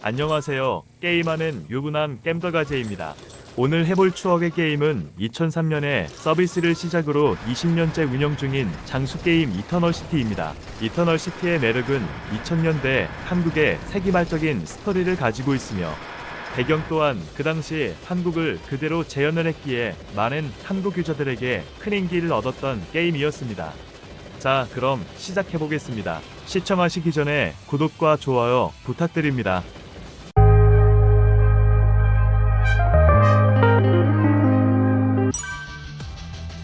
안녕하세요. 게임하는 유부남 겜더가제입니다. 오늘 해볼 추억의 게임은 2003년에 서비스를 시작으로 20년째 운영 중인 장수게임 이터널시티입니다. 이터널시티의 매력은 2000년대 한국의 세기말적인 스토리를 가지고 있으며 배경 또한 그 당시 한국을 그대로 재현을 했기에 많은 한국 유저들에게 큰 인기를 얻었던 게임이었습니다. 자, 그럼 시작해보겠습니다. 시청하시기 전에 구독과 좋아요 부탁드립니다.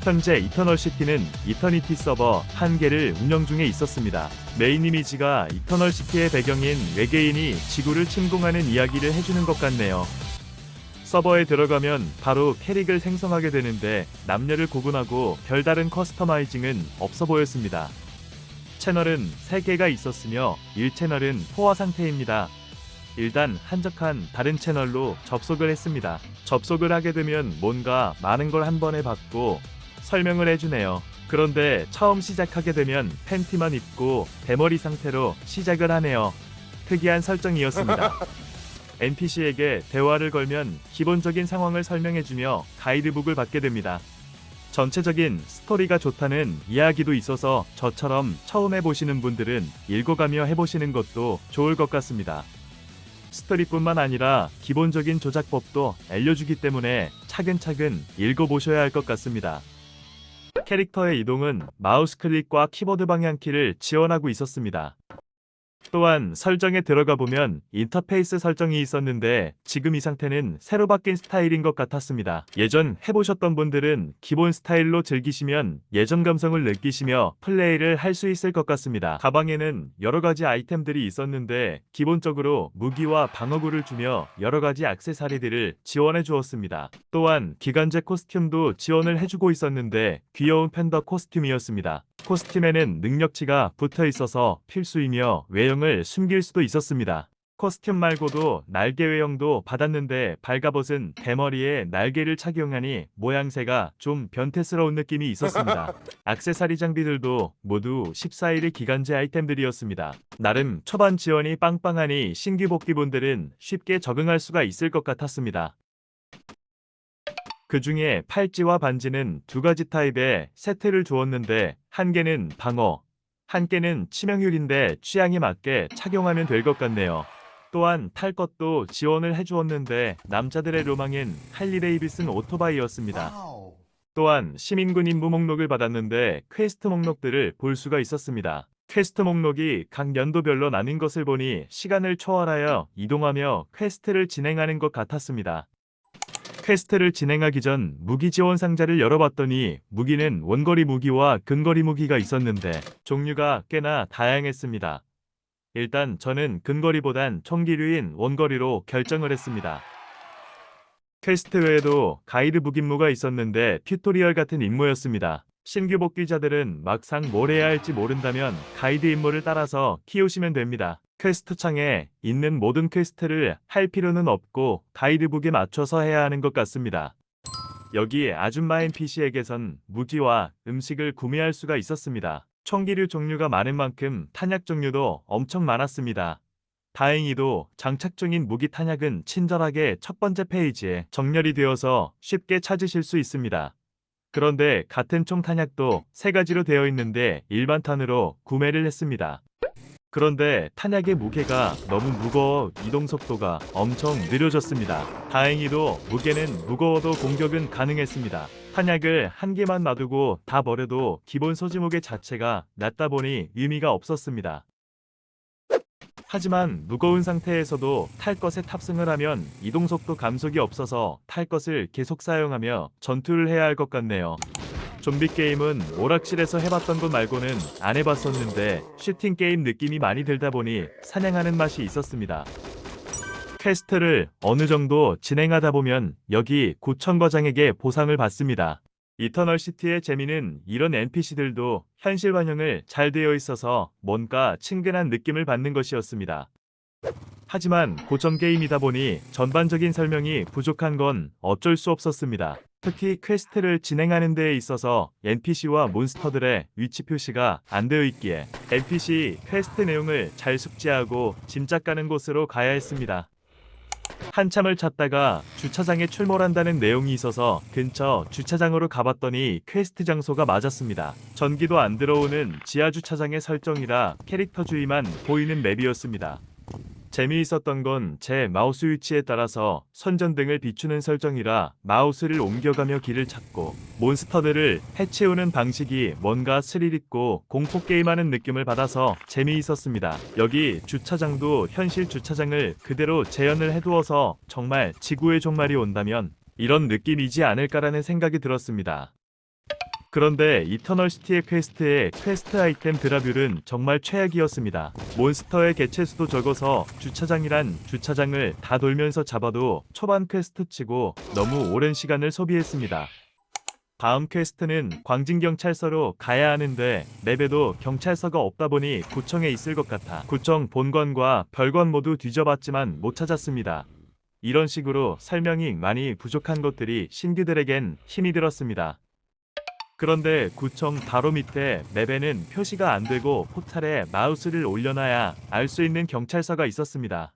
현재 이터널시티는 이터니티 서버 1개를 운영 중에 있었습니다. 메인 이미지가 이터널시티의 배경인 외계인이 지구를 침공하는 이야기를 해주는 것 같네요. 서버에 들어가면 바로 캐릭을 생성하게 되는데 남녀를 구분하고 별다른 커스터마이징은 없어 보였습니다. 채널은 3개가 있었으며 1채널은 포화 상태입니다. 일단 한적한 다른 채널로 접속을 했습니다. 접속을 하게 되면 뭔가 많은 걸 한 번에 받고 설명을 해주네요. 그런데 처음 시작하게 되면 팬티만 입고 대머리 상태로 시작을 하네요. 특이한 설정이었습니다. NPC에게 대화를 걸면 기본적인 상황을 설명해주며 가이드북을 받게 됩니다. 전체적인 스토리가 좋다는 이야기도 있어서 저처럼 처음 해보시는 분들은 읽어가며 해보시는 것도 좋을 것 같습니다. 스토리뿐만 아니라 기본적인 조작법도 알려주기 때문에 차근차근 읽어보셔야 할 것 같습니다. 캐릭터의 이동은 마우스 클릭과 키보드 방향키를 지원하고 있었습니다. 또한 설정에 들어가 보면 인터페이스 설정이 있었는데 지금 이 상태는 새로 바뀐 스타일인 것 같았습니다. 예전 해보셨던 분들은 기본 스타일로 즐기시면 예전 감성을 느끼시며 플레이를 할 수 있을 것 같습니다. 가방에는 여러가지 아이템들이 있었는데 기본적으로 무기와 방어구를 주며 여러가지 액세서리들을 지원해 주었습니다. 또한 기간제 코스튬도 지원을 해주고 있었는데 귀여운 팬더 코스튬이었습니다. 코스튬에는 능력치가 붙어 있어서 필수이며 외형을 숨길 수도 있었습니다. 코스튬 말고도 날개 외형도 받았는데 발갑옷은 대머리에 날개를 착용하니 모양새가 좀 변태스러운 느낌이 있었습니다. 액세서리 장비들도 모두 14일의 기간제 아이템들이었습니다. 나름 초반 지원이 빵빵하니 신규 복귀분들은 쉽게 적응할 수가 있을 것 같았습니다. 그 중에 팔찌와 반지는 2가지 타입의 세트를 주었는데 한 개는 방어, 한 개는 치명률인데 취향에 맞게 착용하면 될 것 같네요. 또한 탈 것도 지원을 해주었는데 남자들의 로망은 할리 데이비슨 오토바이였습니다. 또한 시민군 임무 목록을 받았는데 퀘스트 목록들을 볼 수가 있었습니다. 퀘스트 목록이 각 연도별로 나뉜 것을 보니 시간을 초월하여 이동하며 퀘스트를 진행하는 것 같았습니다. 퀘스트를 진행하기 전 무기 지원 상자를 열어봤더니 무기는 원거리 무기와 근거리 무기가 있었는데 종류가 꽤나 다양했습니다. 일단 저는 근거리보단 총기류인 원거리로 결정을 했습니다. 퀘스트 외에도 가이드북 임무가 있었는데 튜토리얼 같은 임무였습니다. 신규 복귀자들은 막상 뭘 해야 할지 모른다면 가이드 임무를 따라서 키우시면 됩니다. 퀘스트 창에 있는 모든 퀘스트를 할 필요는 없고 가이드북에 맞춰서 해야 하는 것 같습니다. 여기 아줌마 NPC에게선 무기와 음식을 구매할 수가 있었습니다. 총기류 종류가 많은 만큼 탄약 종류도 엄청 많았습니다. 다행히도 장착 중인 무기 탄약은 친절하게 첫 번째 페이지에 정렬이 되어서 쉽게 찾으실 수 있습니다. 그런데 같은 총 탄약도 3가지로 되어 있는데 일반탄으로 구매를 했습니다. 그런데 탄약의 무게가 너무 무거워 이동 속도가 엄청 느려졌습니다. 다행히도 무게는 무거워도 공격은 가능했습니다. 탄약을 한 개만 놔두고 다 버려도 기본 소지 무게 자체가 낮다 보니 의미가 없었습니다. 하지만 무거운 상태에서도 탈 것에 탑승을 하면 이동속도 감속이 없어서 탈 것을 계속 사용하며 전투를 해야 할 것 같네요. 좀비 게임은 오락실에서 해봤던 것 말고는 안 해봤었는데 슈팅 게임 느낌이 많이 들다 보니 사냥하는 맛이 있었습니다. 퀘스트를 어느 정도 진행하다 보면 여기 고청거장에게 보상을 받습니다. 이터널 시티의 재미는 이런 NPC들도 현실 반영을 잘 되어 있어서 뭔가 친근한 느낌을 받는 것이었습니다. 하지만 고점 게임이다 보니 전반적인 설명이 부족한 건 어쩔 수 없었습니다. 특히 퀘스트를 진행하는 데에 있어서 NPC와 몬스터들의 위치 표시가 안 되어 있기에 NPC 퀘스트 내용을 잘 숙지하고 짐작 가는 곳으로 가야 했습니다. 한참을 찾다가 주차장에 출몰한다는 내용이 있어서 근처 주차장으로 가봤더니 퀘스트 장소가 맞았습니다. 전기도 안 들어오는 지하 주차장의 설정이라 캐릭터 주위만 보이는 맵이었습니다. 재미있었던 건 제 마우스 위치에 따라서 손전등을 비추는 설정이라 마우스를 옮겨가며 길을 찾고 몬스터들을 해치우는 방식이 뭔가 스릴 있고 공포 게임하는 느낌을 받아서 재미있었습니다. 여기 주차장도 현실 주차장을 그대로 재현을 해두어서 정말 지구의 종말이 온다면 이런 느낌이지 않을까라는 생각이 들었습니다. 그런데 이터널시티의 퀘스트 아이템 드랍률은 정말 최악이었습니다. 몬스터의 개체수도 적어서 주차장이란 주차장을 다 돌면서 잡아도 초반 퀘스트 치고 너무 오랜 시간을 소비했습니다. 다음 퀘스트는 광진경찰서로 가야 하는데 맵에도 경찰서가 없다 보니 구청에 있을 것 같아 구청 본관과 별관 모두 뒤져봤지만 못 찾았습니다. 이런 식으로 설명이 많이 부족한 것들이 신규들에겐 힘이 들었습니다. 그런데 구청 바로 밑에 맵에는 표시가 안 되고 포탈에 마우스를 올려놔야 알 수 있는 경찰서가 있었습니다.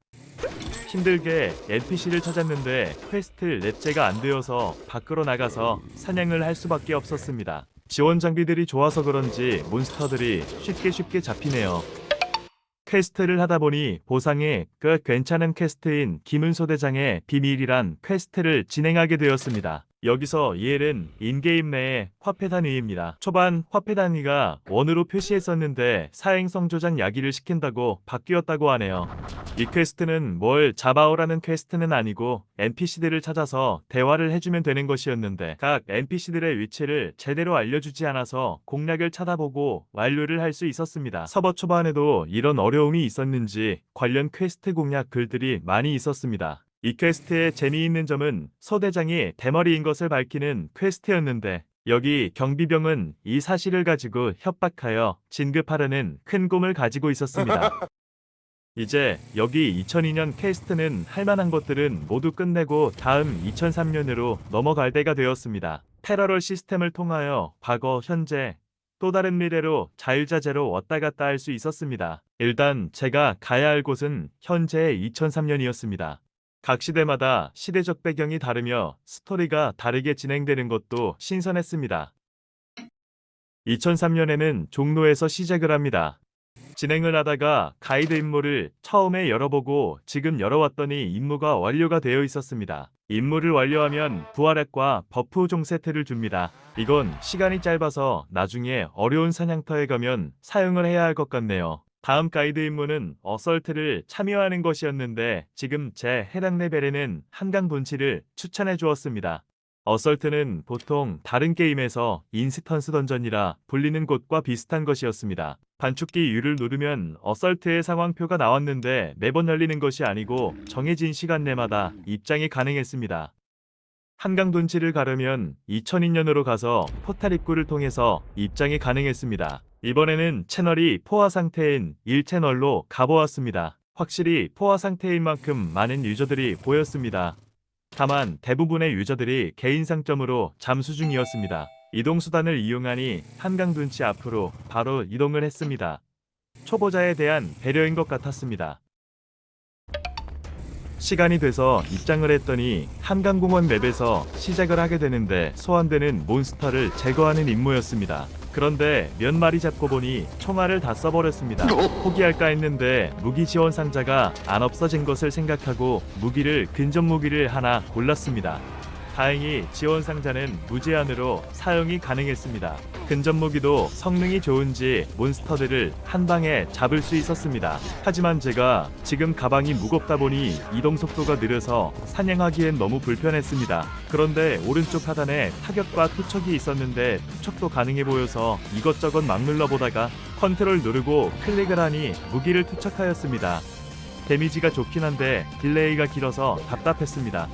힘들게 NPC를 찾았는데 퀘스트 랩제가 안 되어서 밖으로 나가서 사냥을 할 수밖에 없었습니다. 지원 장비들이 좋아서 그런지 몬스터들이 쉽게 잡히네요. 퀘스트를 하다 보니 보상이 꽤 괜찮은 퀘스트인 김은소대장의 비밀이란 퀘스트를 진행하게 되었습니다. 여기서 EL은 인게임 내의 화폐 단위입니다. 초반 화폐 단위가 원으로 표시했었는데 사행성 조작 야기를 시킨다고 바뀌었다고 하네요. 이 퀘스트는 뭘 잡아오라는 퀘스트는 아니고 NPC들을 찾아서 대화를 해주면 되는 것이었는데 각 NPC들의 위치를 제대로 알려주지 않아서 공략을 찾아보고 완료를 할 수 있었습니다. 서버 초반에도 이런 어려움이 있었는지 관련 퀘스트 공략 글들이 많이 있었습니다. 이 퀘스트의 재미있는 점은 소대장이 대머리인 것을 밝히는 퀘스트였는데 여기 경비병은 이 사실을 가지고 협박하여 진급하려는 큰 꿈을 가지고 있었습니다. 이제 여기 2002년 퀘스트는 할만한 것들은 모두 끝내고 다음 2003년으로 넘어갈 때가 되었습니다. 패러럴 시스템을 통하여 과거, 현재, 또 다른 미래로 자유자재로 왔다 갔다 할 수 있었습니다. 일단 제가 가야 할 곳은 현재 2003년이었습니다. 각 시대마다 시대적 배경이 다르며 스토리가 다르게 진행되는 것도 신선했습니다. 2003년에는 종로에서 시작을 합니다. 진행을 하다가 가이드 임무를 처음에 열어보고 지금 열어왔더니 임무가 완료가 되어 있었습니다. 임무를 완료하면 부활액과 버프 종 세트를 줍니다. 이건 시간이 짧아서 나중에 어려운 사냥터에 가면 사용을 해야 할 것 같네요. 다음 가이드 임무는 어설트를 참여하는 것이었는데 지금 제 해당 레벨에는 한강 분치를 추천해 주었습니다. 어설트는 보통 다른 게임에서 인스턴스 던전이라 불리는 곳과 비슷한 것이었습니다. 단축키 U를 누르면 어설트의 상황표가 나왔는데 매번 열리는 것이 아니고 정해진 시간 내마다 입장이 가능했습니다. 한강 분치를 가려면 2002년으로 가서 포탈 입구를 통해서 입장이 가능했습니다. 이번에는 채널이 포화 상태인 1채널로 가보았습니다. 확실히 포화 상태인 만큼 많은 유저들이 보였습니다. 다만 대부분의 유저들이 개인 상점으로 잠수 중이었습니다. 이동수단을 이용하니 한강 분치 앞으로 바로 이동을 했습니다. 초보자에 대한 배려인 것 같았습니다. 시간이 돼서 입장을 했더니 한강공원 맵에서 시작을 하게 되는데 소환되는 몬스터를 제거하는 임무였습니다. 그런데 몇 마리 잡고 보니 총알을 다 써버렸습니다. 포기할까 했는데 무기 지원 상자가 안 없어진 것을 생각하고 근접 무기를 하나 골랐습니다. 다행히 지원 상자는 무제한으로 사용이 가능했습니다. 근접 무기도 성능이 좋은지 몬스터들을 한 방에 잡을 수 있었습니다. 하지만 제가 지금 가방이 무겁다 보니 이동 속도가 느려서 사냥하기엔 너무 불편했습니다. 그런데 오른쪽 하단에 타격과 투척이 있었는데 투척도 가능해 보여서 이것저것 막 눌러보다가 컨트롤 누르고 클릭을 하니 무기를 투척하였습니다. 데미지가 좋긴 한데 딜레이가 길어서 답답했습니다.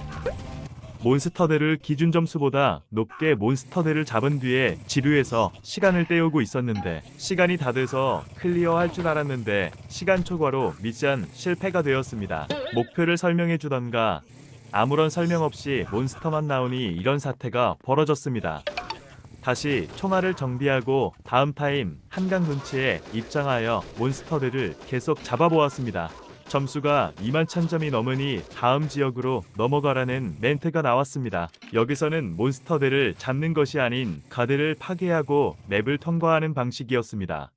몬스터들을 기준 점수보다 높게 몬스터들을 잡은 뒤에 지루해서 시간을 때우고 있었는데 시간이 다 돼서 클리어할 줄 알았는데 시간 초과로 미션 실패가 되었습니다. 목표를 설명해 주던가 아무런 설명 없이 몬스터만 나오니 이런 사태가 벌어졌습니다. 다시 총알을 정비하고 다음 타임 한강 근처에 입장하여 몬스터들을 계속 잡아보았습니다. 점수가 21,000점이 넘으니 다음 지역으로 넘어가라는 멘트가 나왔습니다. 여기서는 몬스터들을 잡는 것이 아닌 가드를 파괴하고 맵을 통과하는 방식이었습니다.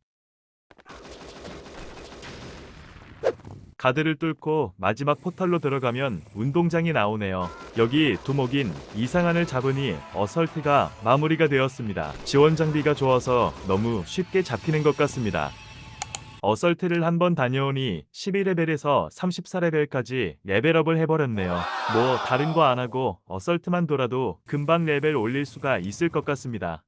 가드를 뚫고 마지막 포털로 들어가면 운동장이 나오네요. 여기 두목인 이상한을 잡으니 어설트가 마무리가 되었습니다. 지원 장비가 좋아서 너무 쉽게 잡히는 것 같습니다. 어설트를 한번 다녀오니 12레벨에서 34레벨까지 레벨업을 해버렸네요. 뭐 다른 거 안하고 어설트만 돌아도 금방 레벨 올릴 수가 있을 것 같습니다.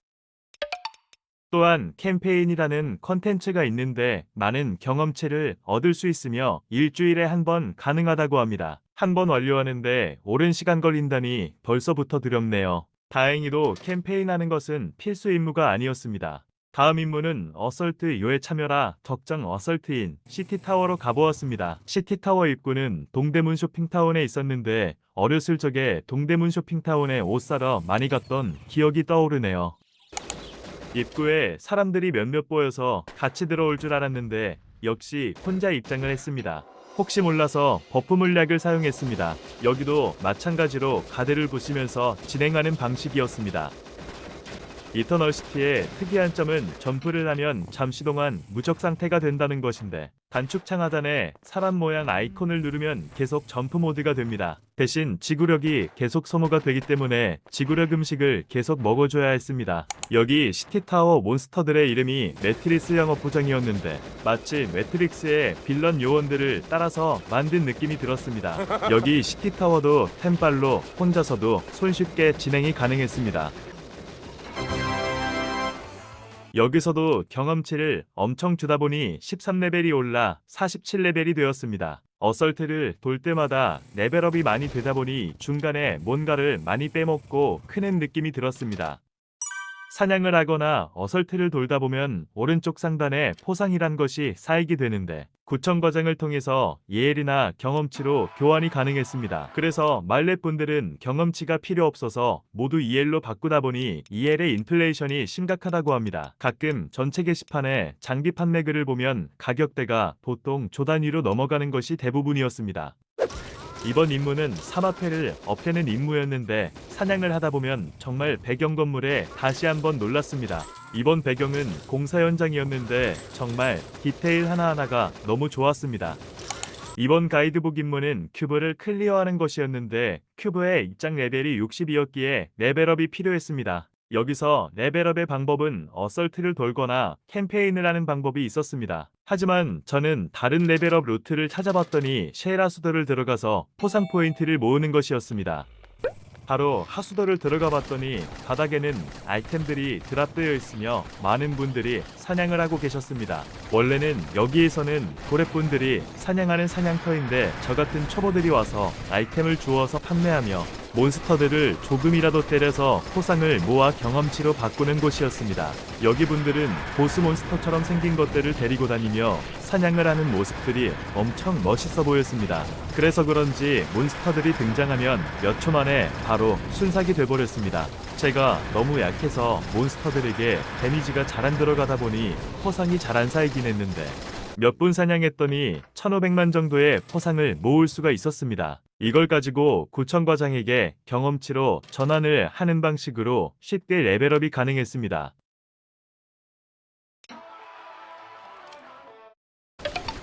또한 캠페인이라는 컨텐츠가 있는데 많은 경험치를 얻을 수 있으며 일주일에 한 번 가능하다고 합니다. 한 번 완료하는데 오랜 시간 걸린다니 벌써부터 두렵네요. 다행히도 캠페인 하는 것은 필수 임무가 아니었습니다. 다음 임무는 어설트 요에 참여라 적정 어설트인 시티타워로 가보았습니다. 시티타워 입구는 동대문 쇼핑타운에 있었는데 어렸을 적에 동대문 쇼핑타운에 옷 사러 많이 갔던 기억이 떠오르네요. 입구에 사람들이 몇몇 보여서 같이 들어올 줄 알았는데 역시 혼자 입장을 했습니다. 혹시 몰라서 버프 물약을 사용했습니다. 여기도 마찬가지로 가드를 부시면서 진행하는 방식이었습니다. 이터널시티의 특이한 점은 점프를 하면 잠시 동안 무적 상태가 된다는 것인데 단축창 하단에 사람 모양 아이콘을 누르면 계속 점프 모드가 됩니다. 대신 지구력이 계속 소모가 되기 때문에 지구력 음식을 계속 먹어줘야 했습니다. 여기 시티타워 몬스터들의 이름이 매트리스 영어 포장이었는데 마치 매트릭스의 빌런 요원들을 따라서 만든 느낌이 들었습니다. 여기 시티타워도 템빨로 혼자서도 손쉽게 진행이 가능했습니다. 여기서도 경험치를 엄청 주다 보니 13레벨이 올라 47레벨이 되었습니다. 어설트를 돌 때마다 레벨업이 많이 되다 보니 중간에 뭔가를 많이 빼먹고 크는 느낌이 들었습니다. 사냥을 하거나 어설트를 돌다 보면 오른쪽 상단에 포상이란 것이 쌓이게 되는데 구청 과정을 통해서 EL이나 경험치로 교환이 가능했습니다. 그래서 말렙 분들은 경험치가 필요 없어서 모두 EL로 바꾸다 보니 EL의 인플레이션이 심각하다고 합니다. 가끔 전체 게시판에 장비 판매 글을 보면 가격대가 보통 조 단위로 넘어가는 것이 대부분이었습니다. 이번 임무는 사마패를 없애는 임무였는데 사냥을 하다보면 정말 배경 건물에 다시 한번 놀랐습니다. 이번 배경은 공사 현장이었는데 정말 디테일 하나하나가 너무 좋았습니다. 이번 가이드북 임무는 큐브를 클리어하는 것이었는데 큐브의 입장 레벨이 60이었기에 레벨업이 필요했습니다. 여기서 레벨업의 방법은 어설트를 돌거나 캠페인을 하는 방법이 있었습니다. 하지만 저는 다른 레벨업 루트를 찾아봤더니 셰라 수도를 들어가서 포상 포인트를 모으는 것이었습니다. 바로 하수도를 들어가 봤더니 바닥에는 아이템들이 드랍되어 있으며 많은 분들이 사냥을 하고 계셨습니다. 원래는 여기에서는 고래분들이 사냥하는 사냥터인데 저같은 초보들이 와서 아이템을 주워서 판매하며 몬스터들을 조금이라도 때려서 포상을 모아 경험치로 바꾸는 곳이었습니다. 여기 분들은 보스 몬스터처럼 생긴 것들을 데리고 다니며 사냥을 하는 모습들이 엄청 멋있어 보였습니다. 그래서 그런지 몬스터들이 등장하면 몇 초 만에 바로 순삭이 돼버렸습니다. 제가 너무 약해서 몬스터들에게 데미지가 잘 안 들어가다 보니 포상이 잘 안 쌓이긴 했는데 몇 분 사냥했더니 1500만 정도의 포상을 모을 수가 있었습니다. 이걸 가지고 구청 과장에게 경험치로 전환을 하는 방식으로 쉽게 레벨업이 가능했습니다.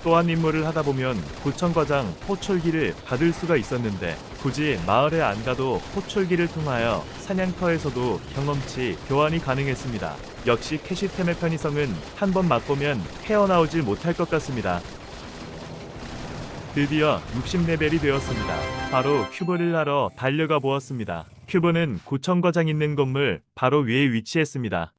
또한 임무를 하다보면 구청과장 호출기를 받을 수가 있었는데 굳이 마을에 안 가도 호출기를 통하여 사냥터에서도 경험치 교환이 가능했습니다. 역시 캐시템의 편의성은 한번 맛보면 헤어나오질 못할 것 같습니다. 드디어 60레벨이 되었습니다. 바로 큐브를 하러 달려가 보았습니다. 큐브는 구청과장 있는 건물 바로 위에 위치했습니다.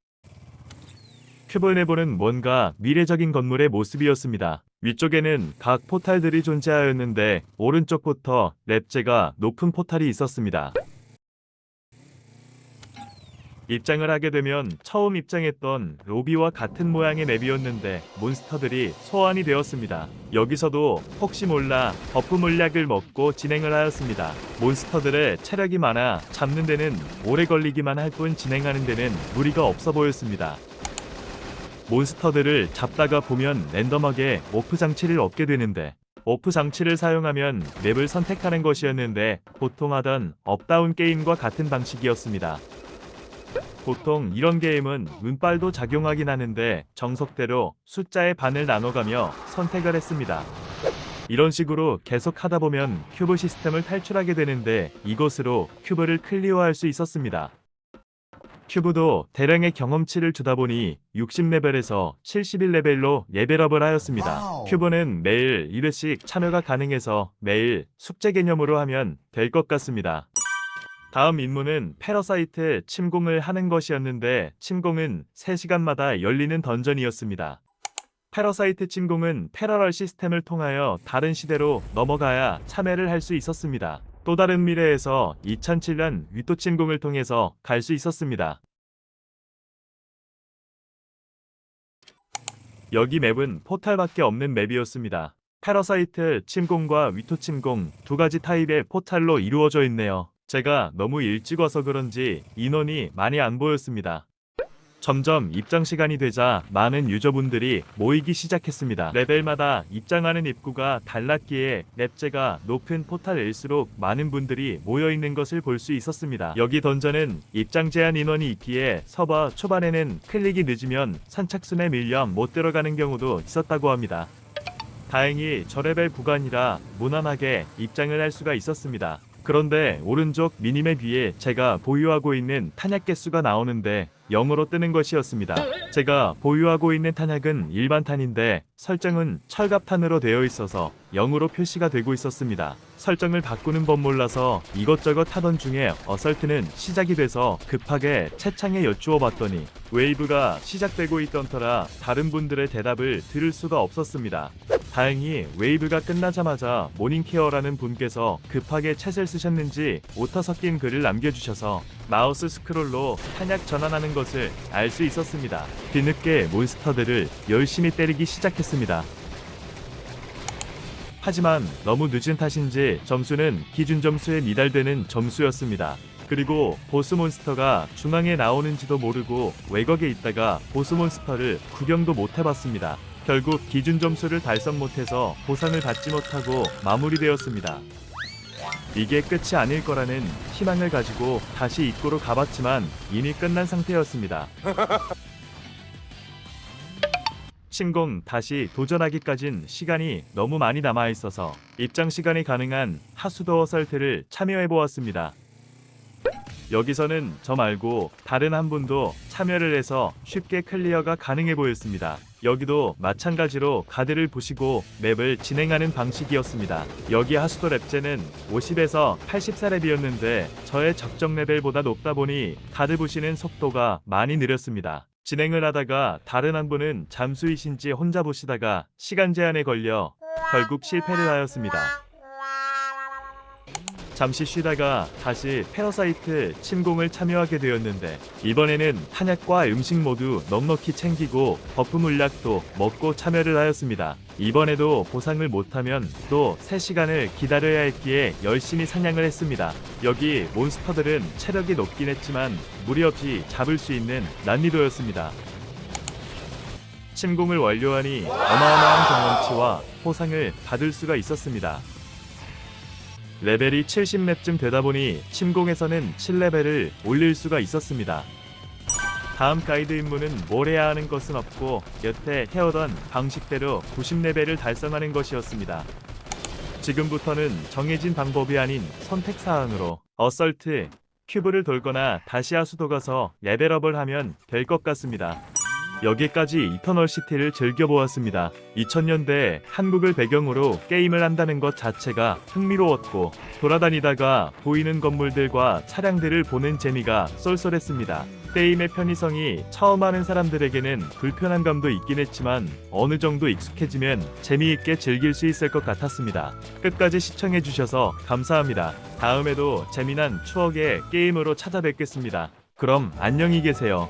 큐브 내부는 뭔가 미래적인 건물의 모습이었습니다. 위쪽에는 각 포탈들이 존재하였는데 오른쪽부터 랩제가 높은 포탈이 있었습니다. 입장을 하게 되면 처음 입장했던 로비와 같은 모양의 맵이었는데 몬스터들이 소환이 되었습니다. 여기서도 혹시 몰라 버프 물약을 먹고 진행을 하였습니다. 몬스터들의 체력이 많아 잡는 데는 오래 걸리기만 할 뿐 진행하는 데는 무리가 없어 보였습니다. 몬스터들을 잡다가 보면 랜덤하게 오프 장치를 얻게 되는데 오프 장치를 사용하면 맵을 선택하는 것이었는데 보통 하던 업다운 게임과 같은 방식이었습니다. 보통 이런 게임은 운빨도 작용하긴 하는데 정석대로 숫자의 반을 나눠가며 선택을 했습니다. 이런 식으로 계속 하다 보면 큐브 시스템을 탈출하게 되는데 이것으로 큐브를 클리어할 수 있었습니다. 큐브도 대량의 경험치를 주다 보니 60레벨에서 71레벨로 레벨업을 하였습니다. 큐브는 매일 1회씩 참여가 가능해서 매일 숙제 개념으로 하면 될 것 같습니다. 다음 임무는 패러사이트 침공을 하는 것이었는데 침공은 3시간마다 열리는 던전이었습니다. 패러사이트 침공은 패러럴 시스템을 통하여 다른 시대로 넘어가야 참여를 할 수 있었습니다. 또 다른 미래에서 2007년 위토 침공을 통해서 갈 수 있었습니다. 여기 맵은 포탈밖에 없는 맵이었습니다. 패러사이트 침공과 위토 침공 두 가지 타입의 포탈로 이루어져 있네요. 제가 너무 일찍 와서 그런지 인원이 많이 안 보였습니다. 점점 입장 시간이 되자 많은 유저분들이 모이기 시작했습니다. 레벨마다 입장하는 입구가 달랐기에 렙제가 높은 포탈일수록 많은 분들이 모여있는 것을 볼 수 있었습니다. 여기 던전은 입장 제한 인원이 있기에 서버 초반에는 클릭이 늦으면 선착순에 밀려 못 들어가는 경우도 있었다고 합니다. 다행히 저레벨 구간이라 무난하게 입장을 할 수가 있었습니다. 그런데 오른쪽 미니맵 위에 제가 보유하고 있는 탄약 개수가 나오는데 0으로 뜨는 것이었습니다. 제가 보유하고 있는 탄약은 일반탄인데 설정은 철갑탄으로 되어 있어서 0으로 표시가 되고 있었습니다. 설정을 바꾸는 법 몰라서 이것저것 하던 중에 어설트는 시작이 돼서 급하게 채창에 여쭈어 봤더니 웨이브가 시작되고 있던 터라 다른 분들의 대답을 들을 수가 없었습니다. 다행히 웨이브가 끝나자마자 모닝케어라는 분께서 급하게 챗을 쓰셨는지 오타 섞인 글을 남겨주셔서 마우스 스크롤로 탄약 전환하는 것을 알 수 있었습니다. 뒤늦게 몬스터들을 열심히 때리기 시작했습니다. 하지만 너무 늦은 탓인지 점수는 기준 점수에 미달되는 점수였습니다. 그리고 보스 몬스터가 중앙에 나오는지도 모르고 외곽에 있다가 보스 몬스터를 구경도 못 해봤습니다. 결국 기준 점수를 달성 못해서 보상을 받지 못하고 마무리되었습니다. 이게 끝이 아닐 거라는 희망을 가지고 다시 입구로 가봤지만 이미 끝난 상태였습니다. 침공 다시 도전하기까진 시간이 너무 많이 남아있어서 입장 시간이 가능한 하수도 어설트를 참여해보았습니다. 여기서는 저 말고 다른 한 분도 참여를 해서 쉽게 클리어가 가능해 보였습니다. 여기도 마찬가지로 가드를 부시고 맵을 진행하는 방식이었습니다. 여기 하수도 랩제는 50에서 84렙이었는데 저의 적정 레벨보다 높다 보니 가드 부시는 속도가 많이 느렸습니다. 진행을 하다가 다른 한 분은 잠수이신지 혼자 보시다가 시간 제한에 걸려 결국 실패를 하였습니다. 잠시 쉬다가 다시 패러사이트 침공을 참여하게 되었는데 이번에는 탄약과 음식 모두 넉넉히 챙기고 버프 물약도 먹고 참여를 하였습니다. 이번에도 보상을 못하면 또 3시간을 기다려야 했기에 열심히 사냥을 했습니다. 여기 몬스터들은 체력이 높긴 했지만 무리 없이 잡을 수 있는 난이도였습니다. 침공을 완료하니 어마어마한 경험치와 포상을 받을 수가 있었습니다. 레벨이 70렙쯤 되다 보니 침공에서는 7레벨을 올릴 수가 있었습니다. 다음 가이드 임무는 뭘 해야 하는 것은 없고 여태 해오던 방식대로 90레벨을 달성하는 것이었습니다. 지금부터는 정해진 방법이 아닌 선택사항으로 어설트, 큐브를 돌거나 다시 하수도 가서 레벨업을 하면 될 것 같습니다. 여기까지 이터널 시티를 즐겨보았습니다. 2000년대 한국을 배경으로 게임을 한다는 것 자체가 흥미로웠고 돌아다니다가 보이는 건물들과 차량들을 보는 재미가 쏠쏠했습니다. 게임의 편의성이 처음 하는 사람들에게는 불편한 감도 있긴 했지만 어느 정도 익숙해지면 재미있게 즐길 수 있을 것 같았습니다. 끝까지 시청해주셔서 감사합니다. 다음에도 재미난 추억의 게임으로 찾아뵙겠습니다. 그럼 안녕히 계세요.